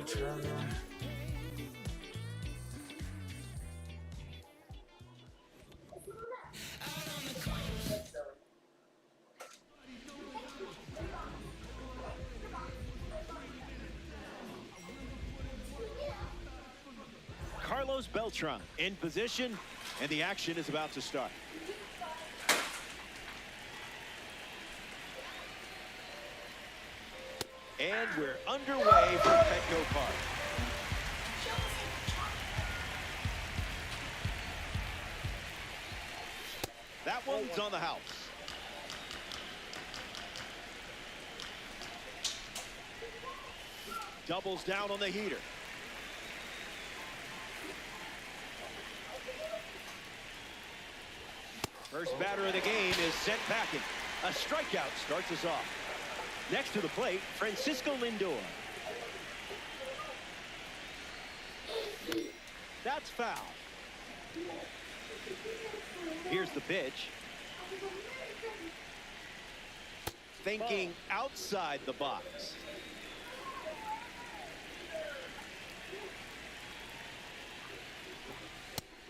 Beltran. Carlos Beltran in position, and the action is about to start. And we're underway for Petco Park. That one's on the house. Doubles down on the heater. First batter of the game is sent packing. A strikeout starts us off. Next to the plate, Francisco Lindor. That's foul. Here's the pitch. Thinking outside the box.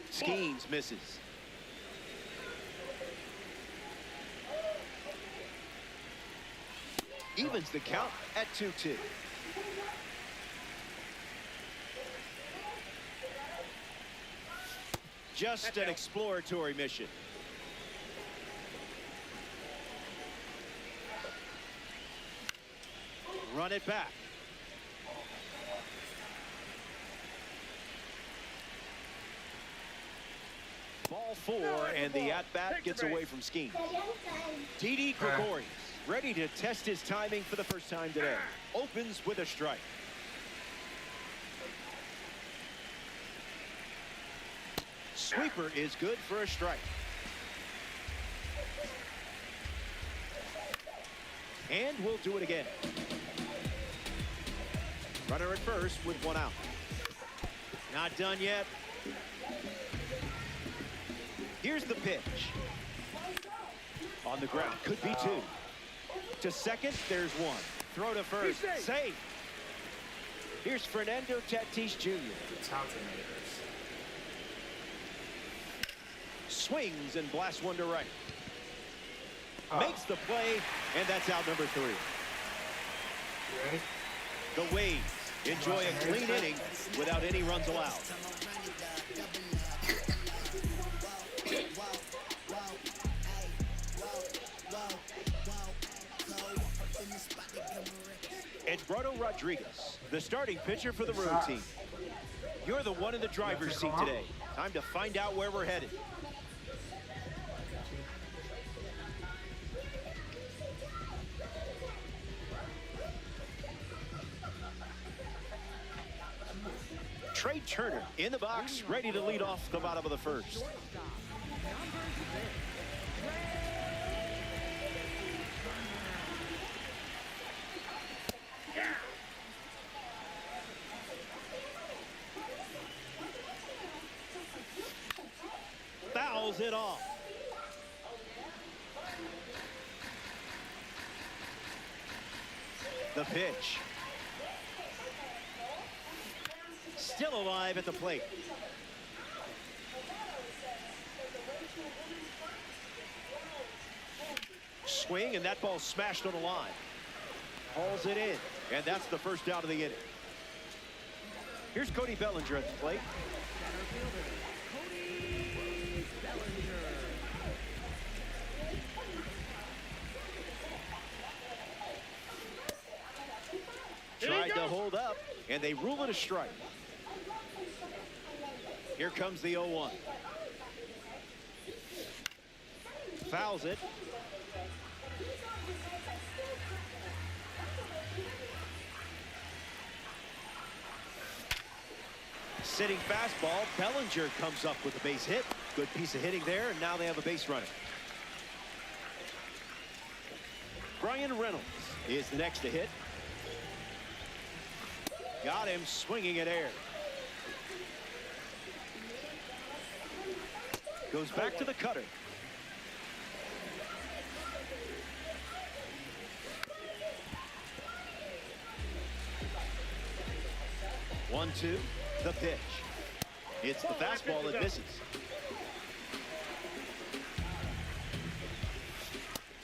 Skeens misses. Evens the count at 2-2. Just an exploratory mission. Run it back. Ball 4, and the at-bat gets away from Skeens. Didi Gregorius, ready to test his timing for the first time today. Opens with a strike. Sweeper is good for a strike. And we'll do it again. Runner at first with one out. Not done yet. Here's the pitch. On the ground, could be two. To second, there's one. Throw to first, safe. Here's Fernando Tatis Jr. Swings and blasts one to right. Makes the play, and that's out number 3. The Waves enjoy a clean inning without any runs allowed. Eduardo Rodriguez, the starting pitcher for the road team. You're the one in the driver's seat today. Time to find out where we're headed. Trey Turner in the box, ready to lead off the bottom of the first. Fouls it off. The pitch. Still alive at the plate. Swing, and that ball smashed on the line. Hauls it in, and that's the first out of the inning. Here's Cody Bellinger at the plate. Tried to hold up, and they rule it a strike. Here comes the 0-1. Fouls it. Sitting fastball. Bellinger comes up with a base hit. Good piece of hitting there, and now they have a base runner. Bryan Reynolds is the next to hit. Got him swinging at air. Goes back to the cutter. 1-2, the pitch. It's the fastball that misses.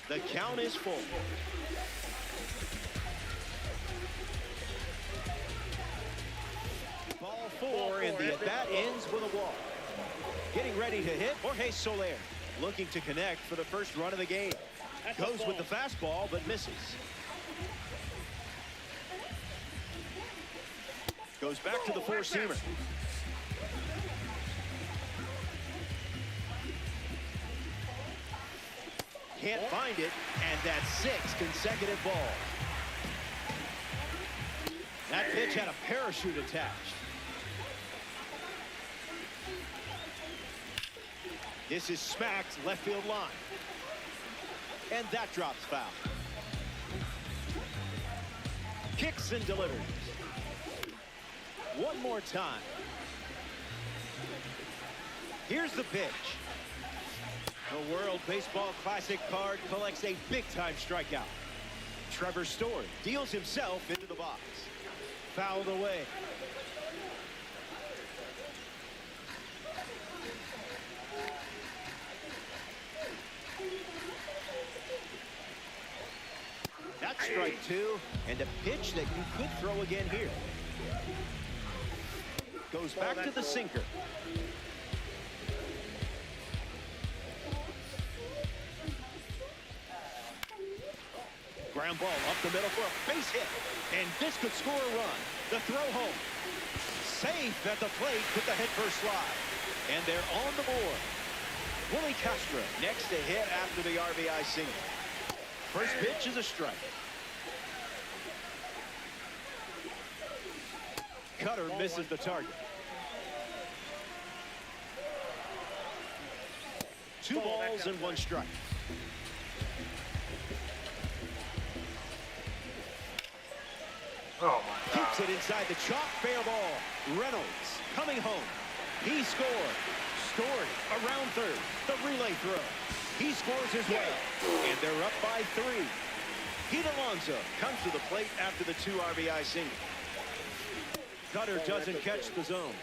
The count is full. Ball four, and the at-bat ends with a walk. Getting ready to hit, Jorge Soler. Looking to connect for the first run of the game. Goes with the fastball, but misses. Goes back to the four-seamer. Can't find it, and that's 6 consecutive balls. That pitch had a parachute attached. This is smacked left field line. And that drops foul. Kicks and delivers. One more time. Here's the pitch. The World Baseball Classic card collects a big-time strikeout. Trevor Story deals himself into the box. Fouled away. That's strike 2, and a pitch that you could throw again here. Goes back to the sinker. Ground ball up the middle for a base hit, and this could score a run. The throw home. Safe at the plate with the headfirst slide, and they're on the board. Willie Castro next to hit after the RBI single. First pitch is a strike. Cutter misses the target. 2 balls and 1 strike. Oh my God. Keeps it inside the chalk, fair ball. Reynolds coming home. He scored. Story around third. The relay throw. He scores his way, and they're up by 3. Pete Alonso comes to the plate after the 2 RBI single. Cutter doesn't catch the zone.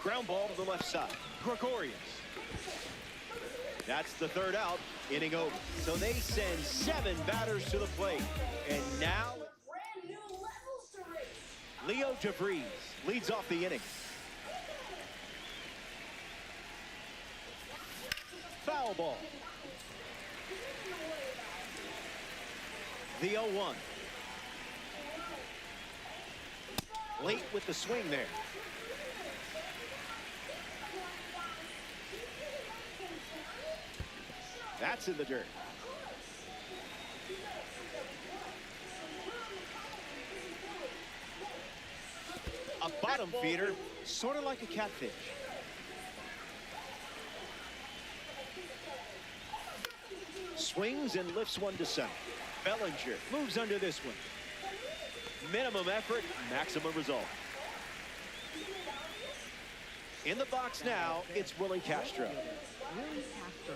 Ground ball to the left side. Gregorius. That's the 3rd out. Inning over. So they send 7 batters to the plate, and now Leo DeVries leads off the inning. Foul ball. The 0-1. Late with the swing there. That's in the dirt. A bottom feeder, sort of like a catfish. Swings and lifts one to center. Bellinger moves under this one. Minimum effort, maximum result. In the box now, it's Willie Castro. Willie Castro.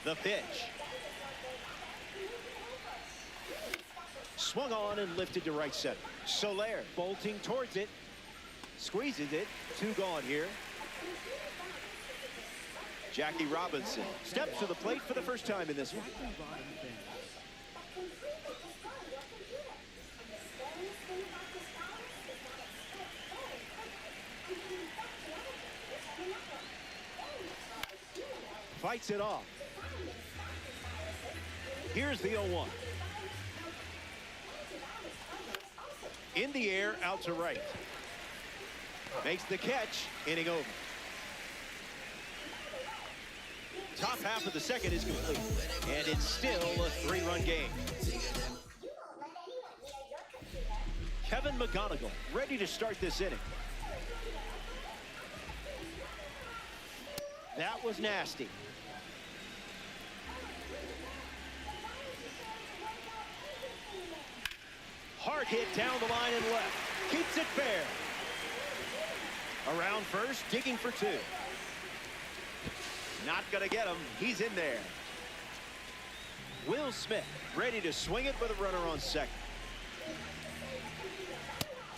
The pitch. Swung on and lifted to right center. Soler bolting towards it. Squeezes it. 2 gone here. Jackie Robinson steps to the plate for the first time in this one. Fights it off. Here's the 0-1. In the air, out to right. Makes the catch, inning over. Top half of the second is complete, and it's still a 3-run game. Kevin McGonigal ready to start this inning. That was nasty. Hard hit down the line and left. Keeps it fair. Around first, digging for two. Not going to get him. He's in there. Will Smith ready to swing it with a runner on second.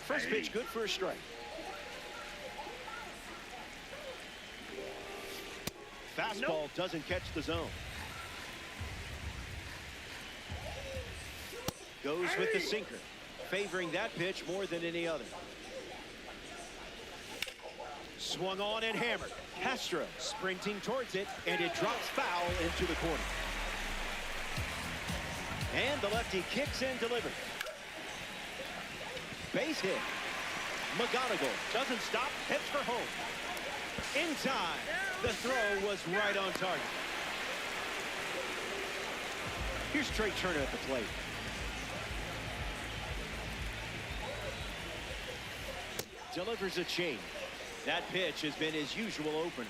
First pitch good for a strike. Fastball doesn't catch the zone. Goes with the sinker, favoring that pitch more than any other. Swung on and hammered. Castro sprinting towards it, and it drops foul into the corner. And the lefty kicks and delivers. Base hit. McGonigal doesn't stop, hits for home. In time. The throw was right on target. Here's Trey Turner at the plate. Delivers a change. That pitch has been his usual opener.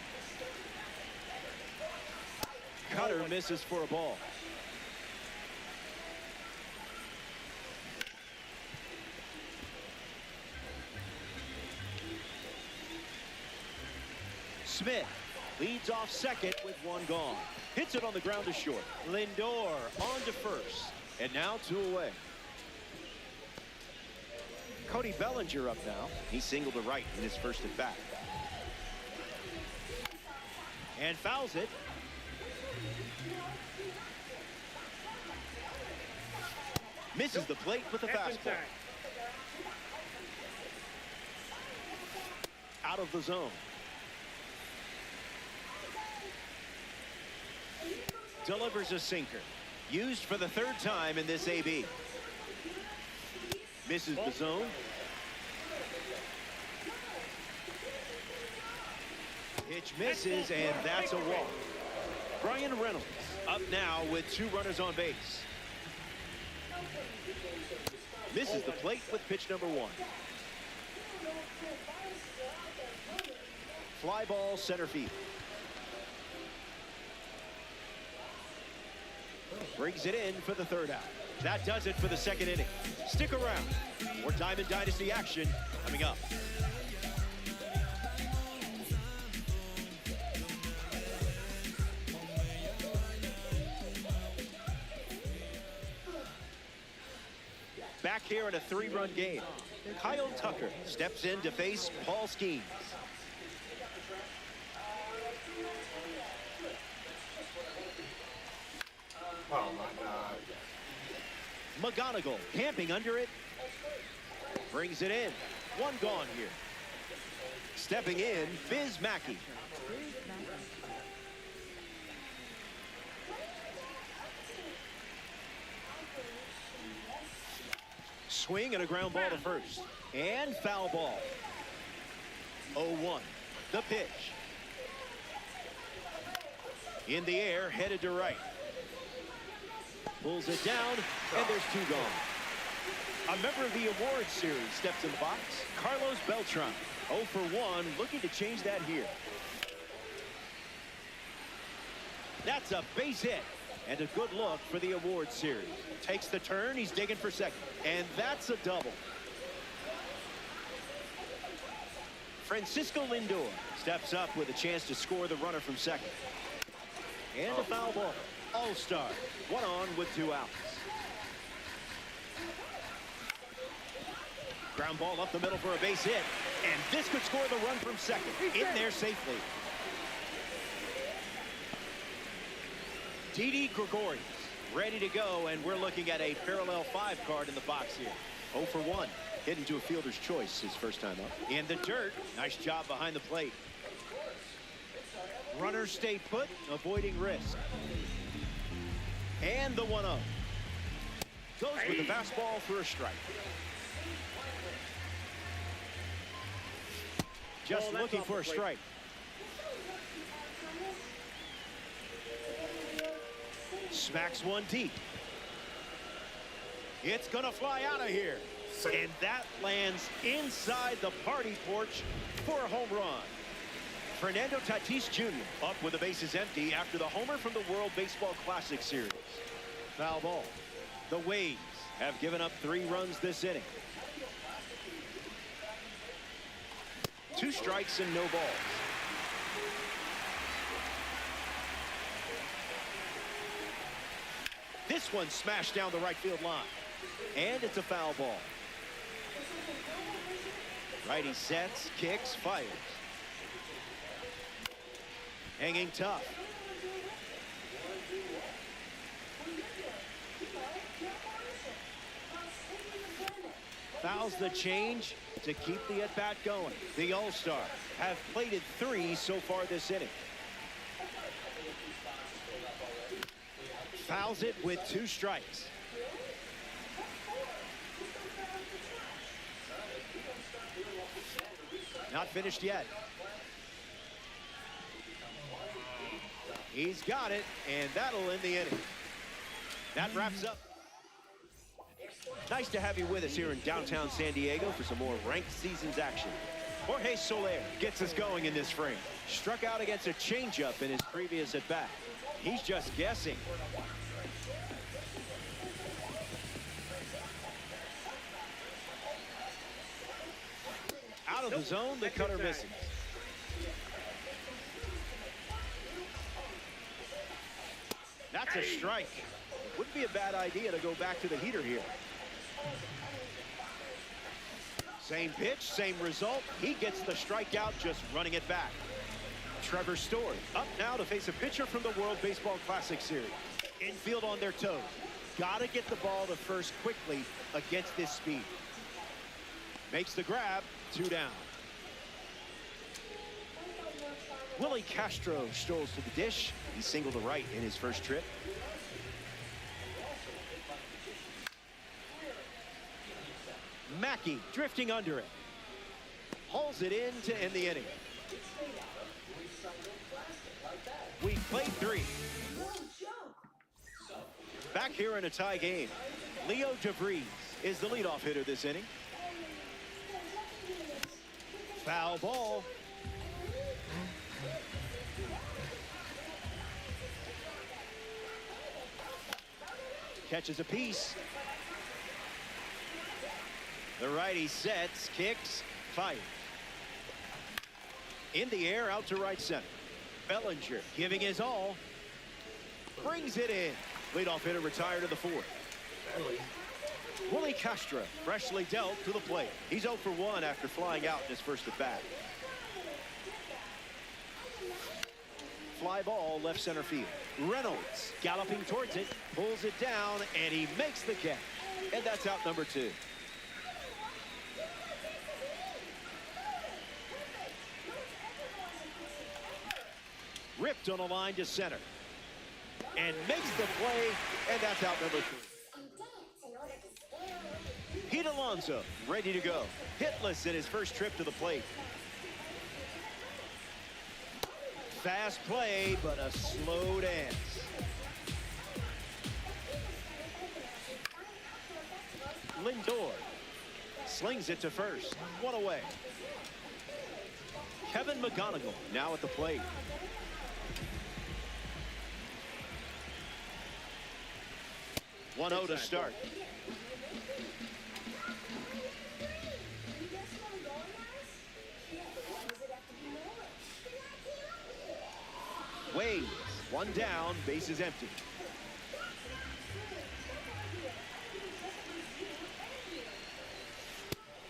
Cutter misses for a ball. Smith leads off second with one gone. Hits it on the ground to short. Lindor on to first. And now two away. Cody Bellinger up now. He singled to right in his first at bat. And fouls it. Misses the plate with a fastball. Out of the zone. Delivers a sinker. Used for the third time in this AB. Misses the zone. Pitch misses, and that's a walk. Bryan Reynolds up now with two runners on base. Misses the plate with pitch number one. Fly ball center field. Brings it in for the third out. That does it for the second inning. Stick around. More Diamond Dynasty action coming up. Back here in a three-run game. Kyle Tucker steps in to face Paul Skeens. Oh my God. McGonigal camping under it. Brings it in. One gone here. Stepping in, Biz Mackey. Swing and a ground ball to first. And foul ball. 0-1. The pitch. In the air, headed to right. Pulls it down, and there's two gone. A member of the awards series steps in the box. Carlos Beltran, 0 for 1, looking to change that here. That's a base hit, and a good look for the awards series. Takes the turn, he's digging for second, and that's a double. Francisco Lindor steps up with a chance to score the runner from second. And a foul ball. All-star, one on with two outs. Ground ball up the middle for a base hit. And this could score the run from second. In there safely. Didi Gregorius ready to go, and we're looking at a parallel 5 card in the box here. 0 for 1. Hitting to a fielder's choice his first time up. In the dirt. Nice job behind the plate. Runners stay put, avoiding risk. And the 1-0. Goes with the fastball for a strike. Just looking for a strike. Smacks one deep. It's going to fly out of here. And that lands inside the party porch for a home run. Fernando Tatis Jr. up with the bases empty after the homer from the World Baseball Classic Series. Foul ball. The Waves have given up 3 runs this inning. 2 strikes and no balls. This one smashed down the right field line. And it's a foul ball. Righty sets, kicks, fires. Hanging tough. Fouls the change to keep the at-bat going. The All-Stars have plated 3 so far this inning. Fouls it with 2 strikes. Not finished yet. He's got it, and that'll end the inning. That wraps up. Nice to have you with us here in downtown San Diego for some more ranked seasons action. Jorge Soler gets us going in this frame. Struck out against a changeup in his previous at-bat. He's just guessing. Out of the zone, the cutter misses. That's a strike. Wouldn't be a bad idea to go back to the heater here. Same pitch, same result. He gets the strikeout just running it back. Trevor Story up now to face a pitcher from the World Baseball Classic Series. Infield on their toes. Got to get the ball to first quickly against this speed. Makes the grab, 2 down. Willie Castro strolls to the dish. He singled to right in his first trip. Mackey drifting under it. Hauls it in to end the inning. We played 3. Back here in a tie game. Leo DeVries is the leadoff hitter this inning. Foul ball. Catches a piece. The righty sets, kicks, fires. In the air, out to right center. Bellinger giving his all. Brings it in. Leadoff hitter retired to the 4th. Willie Castro freshly dealt to the plate. He's 0 for 1 after flying out in his first at bat. Fly ball left center field. Reynolds galloping towards it, pulls it down, and he makes the catch. And that's out number 2. Ripped on a line to center. And makes the play, and that's out number 3. Pete Alonso ready to go. Hitless in his first trip to the plate. Fast play, but a slow dance. Lindor slings it to first. 1 away. Kevin McGonigal now at the plate. One 0 to start. Waves, 1 down, bases empty.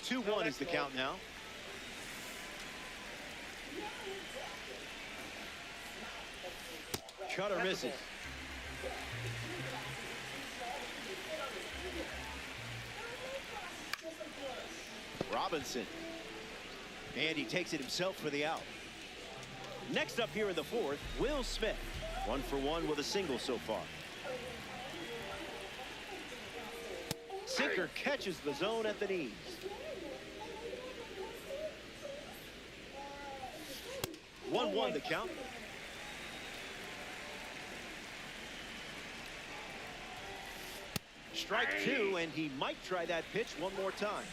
Two 1 is the count now. Cutter misses. Robinson. And he takes it himself for the out. Next up here in the 4th, Will Smith. 1 for 1 with a single so far. Sinker catches the zone at the knees. One 1 the count. Strike 2, and he might try that pitch one more time.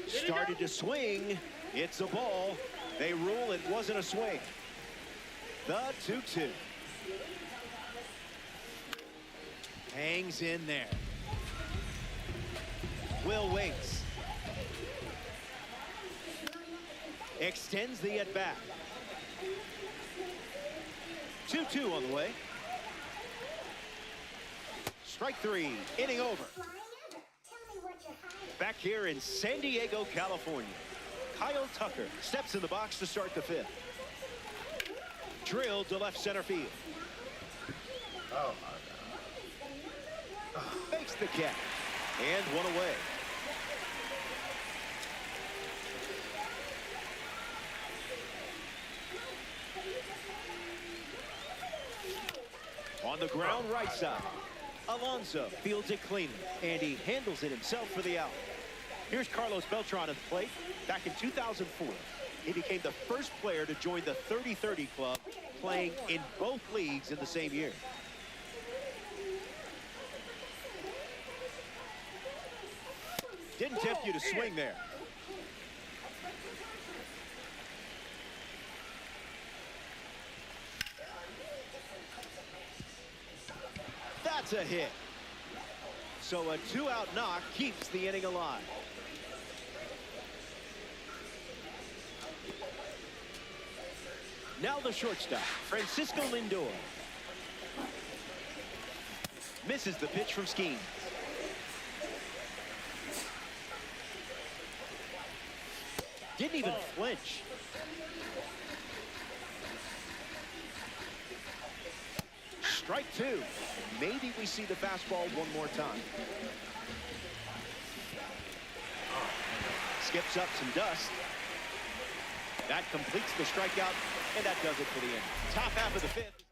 Started to swing. It's a ball. They rule it wasn't a swing. The 2-2. Hangs in there. Will waits. Extends the at-bat. 2-2 on the way. Strike three, inning over. Back here in San Diego, California, Kyle Tucker steps in the box to start the fifth. Drilled to left center field. Oh my God. Makes the catch. And one away. On the ground right side, Alonso fields it cleanly, and he handles it himself for the out. Here's Carlos Beltran at the plate. Back in 2004, he became the first player to join the 30-30 club, playing in both leagues in the same year. Didn't tempt you to swing there. That's a hit. So a two-out knock keeps the inning alive. Now the shortstop, Francisco Lindor. Misses the pitch from Skeens. Didn't even flinch. Strike two. Maybe we see the fastball one more time. Skips up some dust. That completes the strikeout, and that does it for the inning. Top half of the fifth.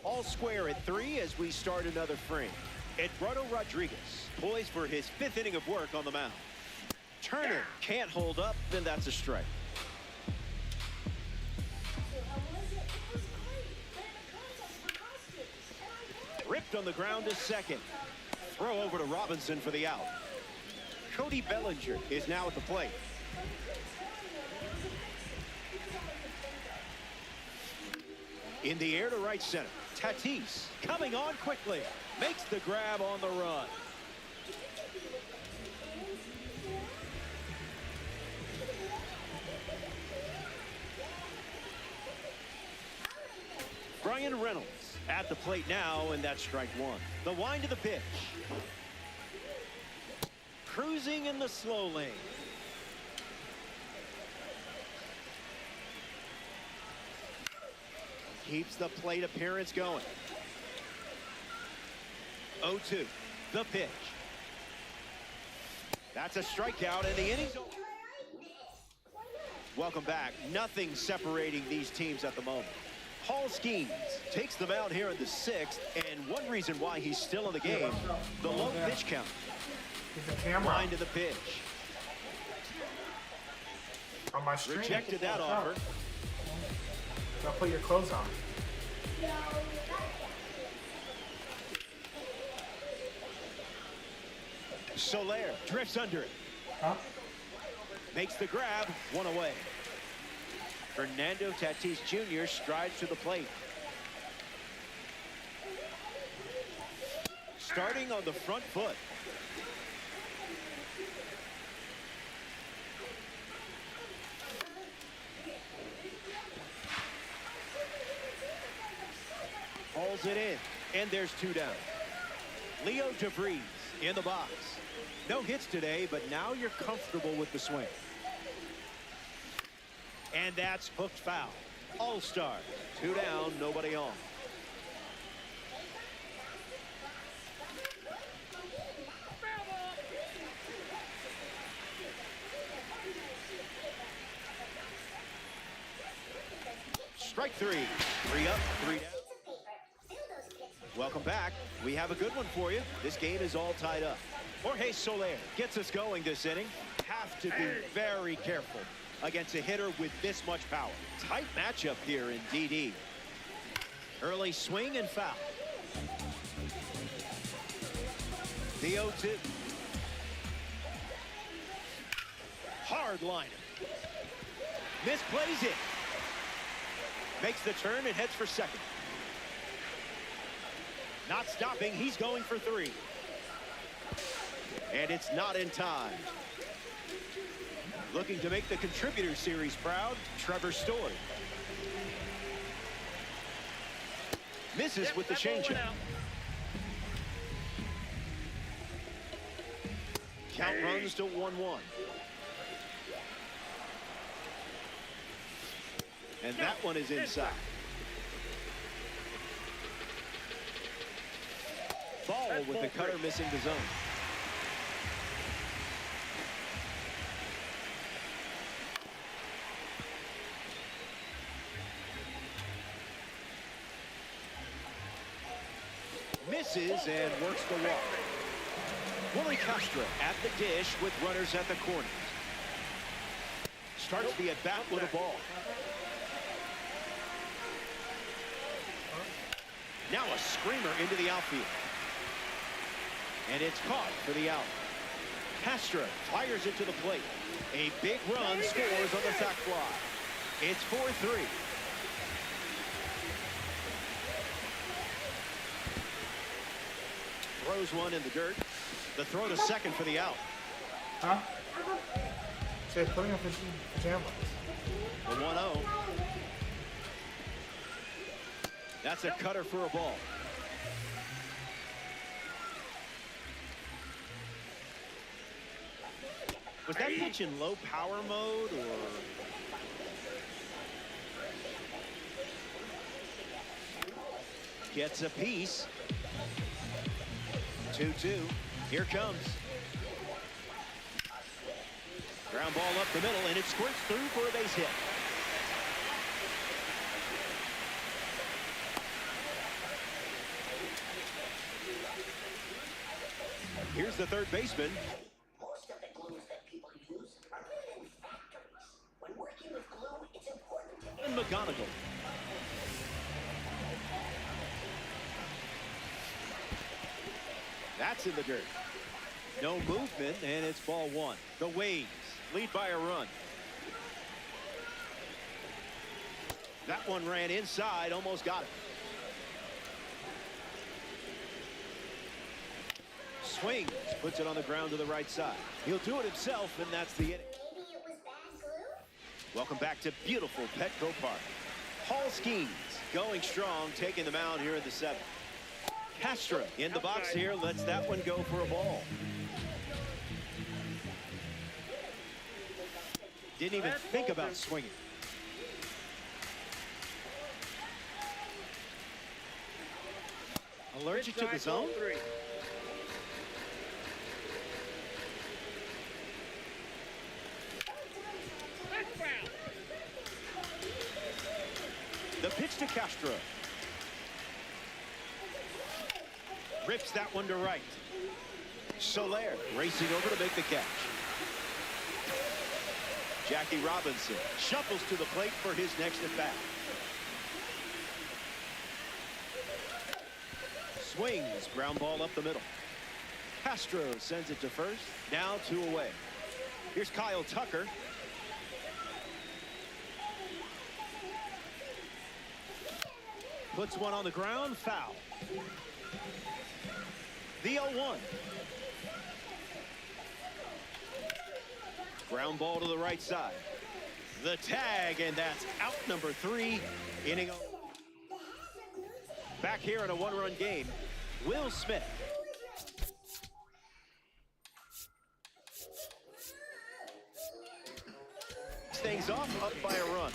All square at 3 as we start another frame. Eduardo Rodriguez poised for his 5th inning of work on the mound. Turner can't hold up, then that's a strike. Ripped on the ground to second. Throw over to Robinson for the out. Cody Bellinger is now at the plate. In the air to right center. Tatis coming on quickly. Makes the grab on the run. Bryan Reynolds at the plate now, and that's strike one. The wind of the pitch. Cruising in the slow lane. Keeps the plate appearance going. 0-2. The pitch. That's a strikeout, and the inning's over. Welcome back. Nothing separating these teams at the moment. Paul Skeens takes them out here in the 6th, and one reason why he's still in the game, the low pitch count. Line to the pitch. On my stream. Rejected that offer. I'll put your clothes on. Soler drifts under it. Huh? Makes the grab, one away. Fernando Tatis Jr. strides to the plate. Starting on the front foot. Hauls it in, and there's 2 down. Leo DeVries in the box. No hits today, but now you're comfortable with the swing. And that's hooked foul. All-star. 2 down, nobody on. Strike 3. 3 up, 3 down. Welcome back. We have a good one for you. This game is all tied up. Jorge Soler gets us going this inning. Have to be very careful against a hitter with this much power. Tight matchup here in DD. Early swing and foul. The 0-2. Hard liner. Misplays it. Makes the turn and heads for second. Not stopping, he's going for 3. And it's not in time. Looking to make the contributor series proud, Trevor Story. Misses with the changeup. Count runs to 1-1. And that one is inside. Ball with the cutter missing the zone. Misses and works the walk. Willie Castro at the dish with runners at the corners. Starts the at-bat with a ball. Now a screamer into the outfield. And it's caught for the out. Castro fires it to the plate. A big run scores on the sac fly. It's 4-3. Throws one in the dirt. The throw to second for the out. Huh? Say, putting up his pajamas. The 1-0. That's a cutter for a ball. Was that pitch in low power mode or? Gets a piece. 2-2. Here comes. Ground ball up the middle, and it squirts through for a base hit. Here's the third baseman. Most of the glues that people use are made in factories. When working with glue, it's important to And McGonigal. That's in the dirt. No movement, and it's ball one. The Waves lead by a run. That one ran inside, almost got it. Swings, puts it on the ground to the right side. He'll do it himself, and that's the inning. maybe it was bad glue? Welcome back to beautiful Petco Park. Paul Skeens going strong, taking them out here in the seventh. Castro in the box here, lets that one go for a ball. Didn't even think about swinging. Allergic to the zone? The pitch to Castro. Rips that one to right. Soler racing over to make the catch. Jackie Robinson shuffles to the plate for his next at bat. Swings, ground ball up the middle. Castro sends it to first. Now 2 away. Here's Kyle Tucker. Puts one on the ground, foul. The 0-1. Ground ball to the right side. The tag, and that's out number 3. Inning. Back here in a 1-run game, Will Smith. Things off, up by a run.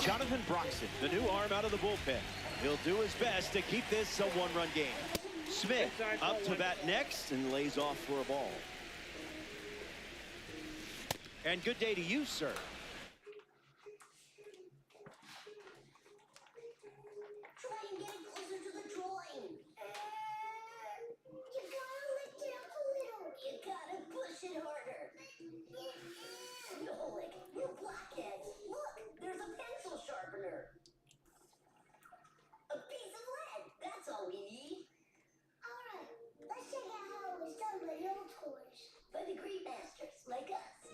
Jonathan Broxton, the new arm out of the bullpen. He'll do his best to keep this a 1-run game. Smith up to bat next and lays off for a ball. And good day to you, sir. Try and get it closer to the drawing. You gotta let down a little. You gotta push it harder. Nolik, you blockheads. Look, there's a pencil sharpener. A piece of lead. That's all we need. All right, let's check out how it was done by the old toys. By the great masters like us.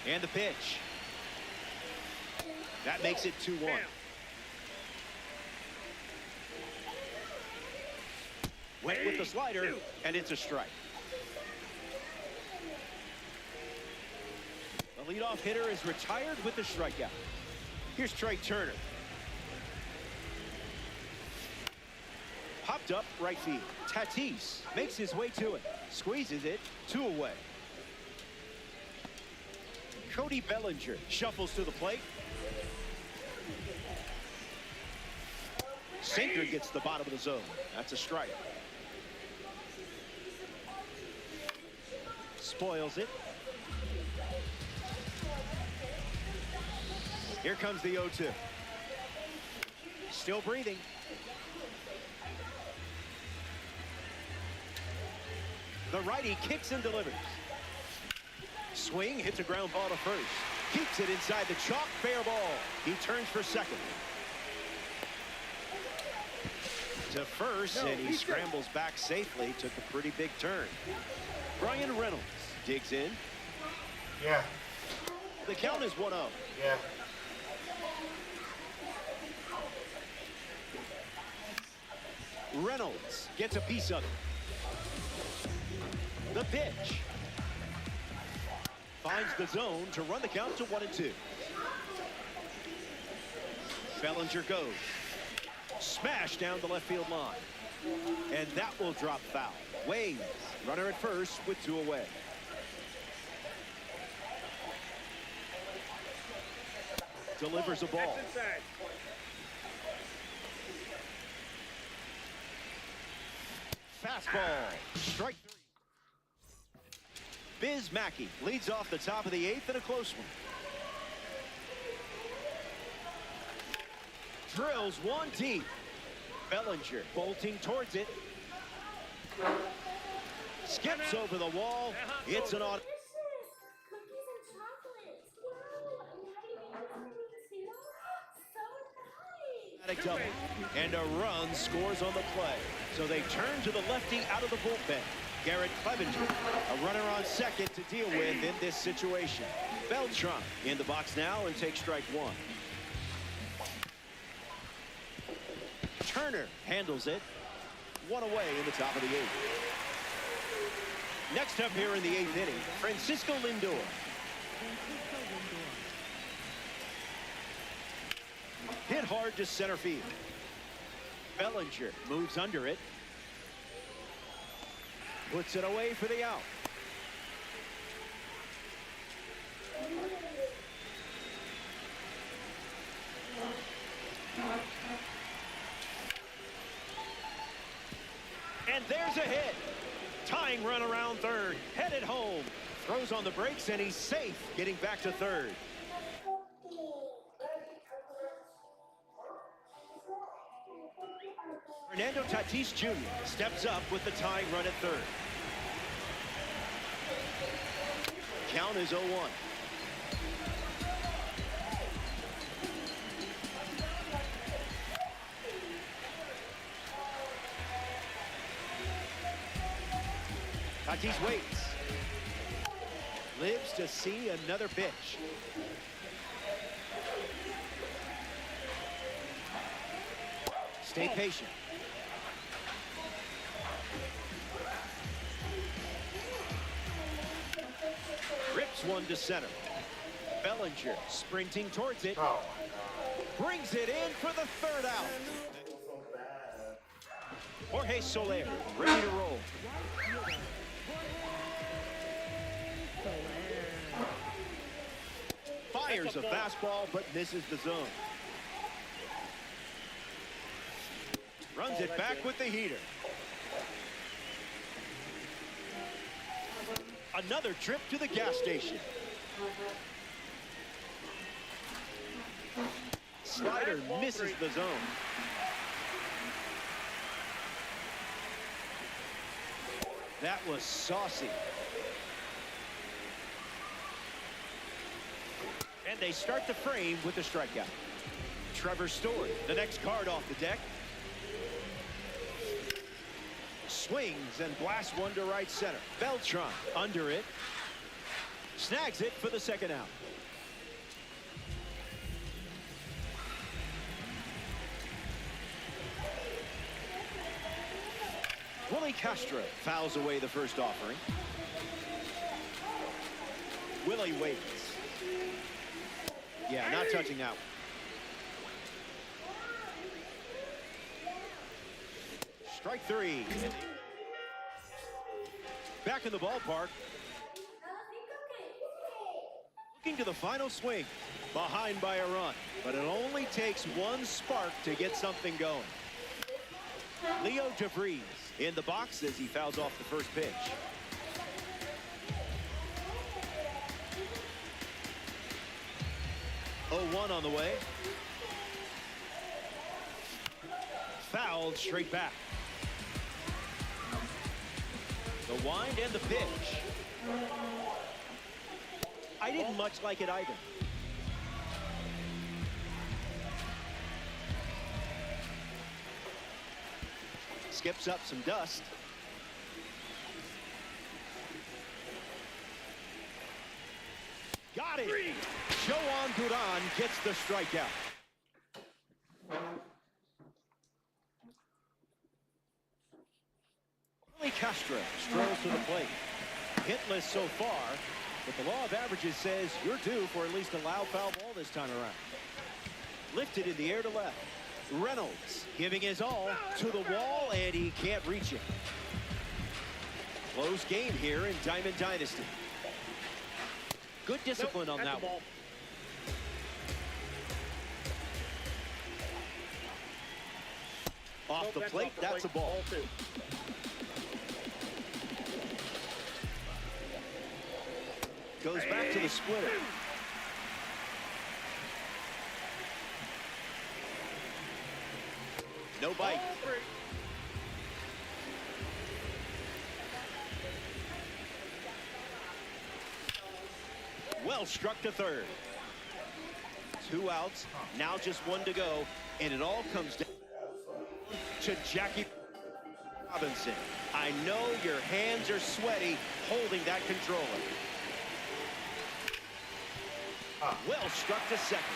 And the pitch. That makes it 2-1. Went with the slider, and it's a strike. The leadoff hitter is retired with the strikeout. Here's Trey Turner. Popped up right field. Tatis makes his way to it. Squeezes it. 2 away. Cody Bellinger shuffles to the plate. Sinker gets the bottom of the zone. That's a strike. Spoils it. Here comes the 0-2. Still breathing. The righty kicks and delivers. Swing, hits a ground ball to first. Keeps it inside the chalk, fair ball. He turns for second. To first, and he scrambles back safely. Took a pretty big turn. Bryan Reynolds digs in. Yeah. The count is 1-0. Yeah. Reynolds gets a piece of it. The pitch. Finds the zone to run the count to 1-2. Bellinger goes. Smash down the left field line. And that will drop foul. Waves. Runner at first with 2 away. Delivers a ball. Fastball. Strike 3. Biz Mackey leads off the top of the 8th in a close one. Drills one deep. Bellinger bolting towards it. Skips over the wall. It's an auto. Cookies and chocolates. Wow, I'm having too. So nice. Double. And a run scores on the play. So they turn to the lefty out of the bullpen. Garrett Clevenger, a runner on second to deal with in this situation. Beltran in the box now and takes strike 1. Turner handles it. 1 away in the top of the 8th. Next up here in the 8th inning, Francisco Lindor. Hit hard to center field. Bellinger moves under it. Puts it away for the out. And there's a hit. Tying run around third. Headed home. Throws on the brakes and he's safe getting back to third. Fernando Tatis Jr. steps up with the tying run at third. Count is 0-1. Tatis waits. Lives to see another pitch. Stay patient. Rips one to center. Bellinger sprinting towards it. Oh. Brings it in for the third out. Jorge Soler ready to roll. Fires a fastball but misses the zone. Runs it back with the heater. Another trip to the gas station. Slider misses the zone. That was saucy. And they start the frame with a strikeout. Trevor Story, the next card off the deck. Swings and blasts one to right center. Beltran under it. Snags it for the second out. Willie Castro fouls away the first offering. Willie waits. Yeah, not touching that one. Strike three. Back in the ballpark. Looking to the final swing. Behind by a run. But it only takes one spark to get something going. Leo DeVries in the box as he fouls off the first pitch. Oh, 1 on the way. Fouled straight back. The wind and the pitch. I didn't much like it either. Skips up some dust. Got it. Joan Duran gets the strikeout. Willie Castro strolls to the plate. Hitless so far, but the law of averages says you're due for at least a loud foul ball this time around. Lifted in the air to left. Reynolds giving his all to the wall, and he can't reach it. Close game here in Diamond Dynasty. Good discipline on that one. Off the plate, that's a ball. Goes back to the splitter. No bite. Well struck to third. 2 outs, now just 1 to go, and it all comes down to Jackie Robinson. I know your hands are sweaty holding that controller. Well struck to second.